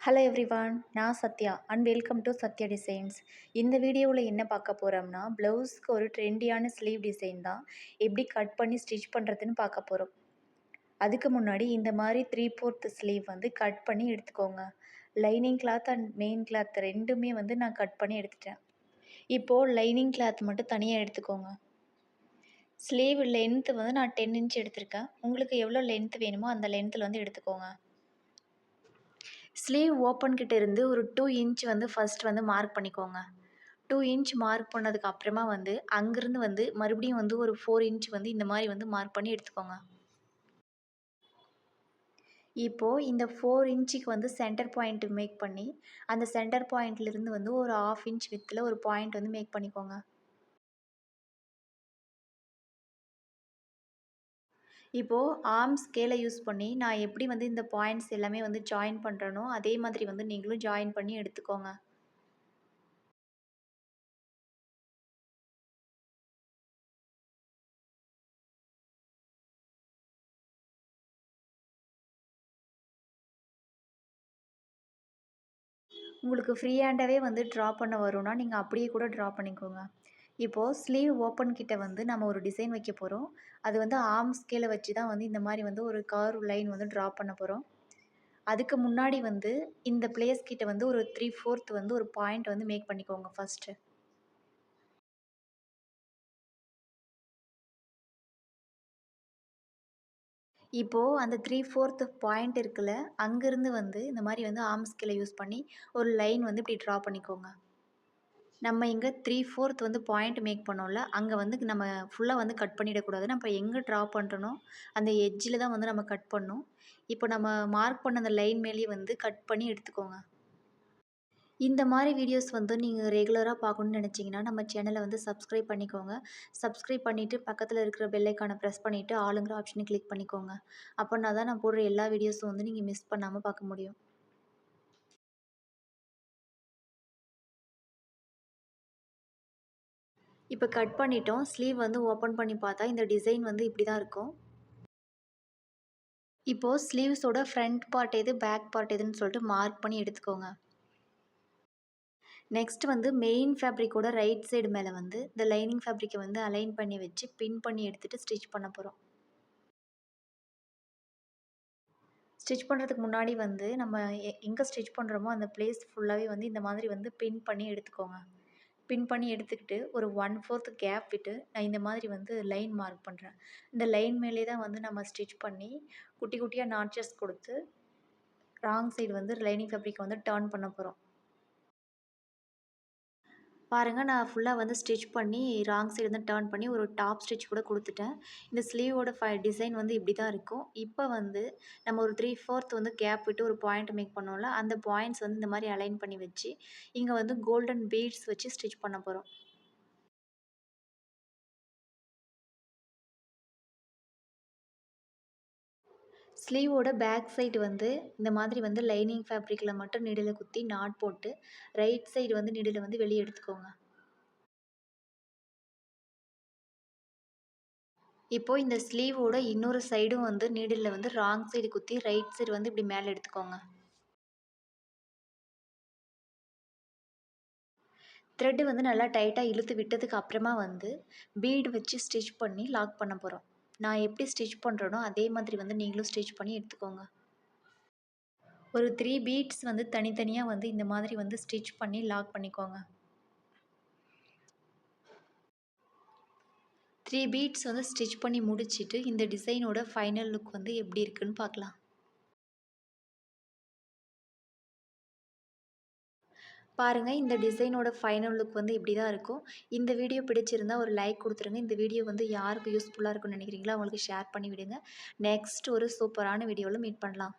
Hello everyone, நான் Sathya and welcome to Sathya designs. இந்த வீடியோவில் என்ன பார்க்க போகிறோம்னா, ப்ளவுஸ்க்கு ஒரு ட்ரெண்டியான ஸ்லீவ் டிசைன் தான் எப்படி கட் பண்ணி ஸ்டிச் பண்ணுறதுன்னு பார்க்க போகிறோம். அதுக்கு முன்னாடி இந்த மாதிரி 3/4 ஸ்லீவ் வந்து கட் பண்ணி எடுத்துக்கோங்க. Lining cloth and main cloth ரெண்டுமே வந்து நான் கட் பண்ணி எடுத்துட்டேன். இப்போது லைனிங் கிளாத் மட்டும் தனியாக எடுத்துக்கோங்க. ஸ்லீவ் லென்த்து வந்து நான் 10 இன்ச் எடுத்திருக்கேன். உங்களுக்கு எவ்வளோ லென்த் வேணுமோ அந்த லென்த்தில் வந்து எடுத்துக்கோங்க. ஸ்லீவ் ஓப்பன் கிட்ட இருந்து ஒரு 2 இன்ச் வந்து ஃபர்ஸ்ட் வந்து மார்க் பண்ணிக்கோங்க. 2 இன்ச் மார்க் பண்ணதுக்கு அப்புறமா வந்து அங்கேருந்து வந்து மறுபடியும் வந்து ஒரு 4 இன்ச் வந்து இந்த மாதிரி வந்து மார்க் பண்ணி எடுத்துக்கோங்க. இப்போது இந்த 4 இன்ச்சுக்கு வந்து சென்டர் பாயிண்ட் மேக் பண்ணி அந்த சென்டர் பாயிண்ட்லேருந்து வந்து ஒரு 1/2 இன்ச் வித்தில் ஒரு பாயிண்ட் வந்து மேக் பண்ணிக்கோங்க. இப்போது ஆர்ம் ஸ்கேலை யூஸ் பண்ணி நான் எப்படி வந்து இந்த பாயிண்ட்ஸ் எல்லாமே வந்து ஜாயின் பண்ணுறேனோ அதே மாதிரி வந்து நீங்களும் ஜாயின் பண்ணி எடுத்துக்கோங்க. உங்களுக்கு ஃப்ரீ ஹேண்டாகவே வந்து ட்ரா பண்ண வரும்னா நீங்கள் அப்படியே கூட ட்ரா பண்ணிக்கோங்க. இப்போது ஸ்லீவ் ஓப்பன் கிட்ட வந்து நம்ம ஒரு டிசைன் வைக்க போகிறோம். அது வந்து ஆர்ம் ஸ்கேலை வச்சு தான் வந்து இந்த மாதிரி வந்து ஒரு கர்வ் லைன் வந்து ட்ரா பண்ண போகிறோம். அதுக்கு முன்னாடி வந்து இந்த பிளேஸ் கிட்ட வந்து ஒரு 3/4 வந்து ஒரு பாயிண்ட் வந்து மேக் பண்ணிக்கோங்க ஃபஸ்ட்டு. இப்போது அந்த 3/4 பாயிண்ட் இருக்குல்ல, அங்கேருந்து வந்து இந்த மாதிரி வந்து ஆர்ம் ஸ்கேலை யூஸ் பண்ணி ஒரு லைன் வந்து இப்படி ட்ரா பண்ணிக்கோங்க. நம்ம இங்கே 3/4 வந்து பாயிண்ட் மேக் பண்ணோம்ல, அங்கே வந்து நம்ம ஃபுல்லாக வந்து கட் பண்ணிடக்கூடாது. நம்ம எங்கே ட்ரா பண்ணுறனோ அந்த எட்ஜில் தான் வந்து நம்ம கட் பண்ணணும். இப்போ நம்ம மார்க் பண்ண அந்த லைன் மேலேயே வந்து கட் பண்ணி எடுத்துக்கோங்க. இந்த மாதிரி வீடியோஸ் வந்து நீங்கள் ரெகுலராக பார்க்கணுன்னு நினச்சிங்கன்னா நம்ம சேனலை வந்து சப்ஸ்கிரைப் பண்ணிக்கோங்க. சப்ஸ்கிரைப் பண்ணிவிட்டு பக்கத்தில் இருக்கிற பெல் ஐக்கானை ப்ரெஸ் பண்ணிவிட்டு ஆளுங்கிற ஆப்ஷனை கிளிக் பண்ணிக்கோங்க. அப்போனா தான் நான் போடுற எல்லா வீடியோஸும் வந்து நீங்கள் மிஸ் பண்ணாமல் பார்க்க முடியும். இப்போ கட் பண்ணிட்டோம். ஸ்லீவ் வந்து ஓப்பன் பண்ணி பார்த்தா இந்த டிசைன் வந்து இப்படி தான் இருக்கும். இப்போது ஸ்லீவ்ஸோட ஃப்ரண்ட் பார்ட் எது, பேக் பார்ட் எதுன்னு சொல்லிட்டு மார்க் பண்ணி எடுத்துக்கோங்க. நெக்ஸ்ட் வந்து மெயின் ஃபேப்ரிக்கோட ரைட் சைடு மேலே வந்து இந்த லைனிங் ஃபேப்ரிக்கை வந்து அலைன் பண்ணி வச்சு பின் பண்ணி எடுத்துகிட்டு ஸ்டிச் பண்ண போகிறோம். ஸ்டிச் பண்ணுறதுக்கு முன்னாடி வந்து நம்ம எங்கே ஸ்டிச் பண்ணுறோமோ அந்த பிளேஸ் ஃபுல்லாகவே வந்து இந்த மாதிரி வந்து பின் பண்ணி எடுத்துக்கோங்க. பின் பண்ணி எடுத்துக்கிட்டு ஒரு 1/4 கேப் விட்டு நான் இந்த மாதிரி வந்து லைன் மார்க் பண்ணுறேன். இந்த லைன் மேலே தான் வந்து நம்ம ஸ்டிச் பண்ணி குட்டி குட்டியாக நாட்சஸ் கொடுத்து ராங் சைடு வந்து லைனிங் ஃபேப்ரிக்கை வந்து டர்ன் பண்ண போகிறோம். பாருங்கள், நான் ஃபுல்லாக வந்து ஸ்டிச் பண்ணி ராங் சைடு வந்து டர்ன் பண்ணி ஒரு டாப் ஸ்டிச் கூட கொடுத்துட்டேன். இந்த ஸ்லீவோட டிசைன் வந்து இப்படி தான் இருக்கும். இப்போ வந்து நம்ம ஒரு 3/4 வந்து கேப் விட்டு ஒரு பாயிண்ட் மேக் பண்ணோம்ல, அந்த பாயிண்ட்ஸ் வந்து இந்த மாதிரி அலைன் பண்ணி வச்சு இங்கே வந்து கோல்டன் பீட்ஸ் வச்சு ஸ்டிச் பண்ண போகிறோம். ஸ்லீவோட பேக் சைடு வந்து இந்த மாதிரி வந்து லைனிங் ஃபேப்ரிக்கில் மட்டும் நீடில் குத்தி நாட் போட்டு ரைட் சைடு வந்து நீடில் வந்து வெளியே எடுத்துக்கோங்க. இப்போது இந்த ஸ்லீவோட இன்னொரு சைடும் வந்து நீடில் வந்து ராங் சைடு குத்தி ரைட் சைடு வந்து இப்படி மேலே எடுத்துக்கோங்க. த்ரெட்டு வந்து நல்லா டைட்டாக இழுத்து விட்டதுக்கு அப்புறமா வந்து பீடு வச்சு ஸ்டிச் பண்ணி லாக் பண்ண போகிறோம். நான் எப்படி ஸ்டிச் பண்ணுறேனோ அதே மாதிரி வந்து நீங்களும் ஸ்டிச் பண்ணி எடுத்துக்கோங்க. ஒரு 3 பீட்ஸ் வந்து தனித்தனியாக வந்து இந்த மாதிரி வந்து ஸ்டிச் பண்ணி லாக் பண்ணிக்கோங்க. 3 பீட்ஸ் வந்து ஸ்டிச் பண்ணி முடிச்சுட்டு இந்த டிசைனோட ஃபைனல் லுக் வந்து எப்படி இருக்குன்னு பார்க்கலாம். பாருங்கள், இந்த டிசைனோட ஃபைனல் லுக் வந்து இப்படி தான் இருக்கும். இந்த வீடியோ பிடிச்சிருந்தா ஒரு லைக் கொடுத்துருங்க. இந்த வீடியோ வந்து யாருக்கு யூஸ்ஃபுல்லாக இருக்குன்னு நினைக்கிறீங்களோ அவங்களுக்கு ஷேர் பண்ணி விடுங்க. நெக்ஸ்ட் ஒரு சூப்பரான வீடியோவில் மீட் பண்ணலாம்.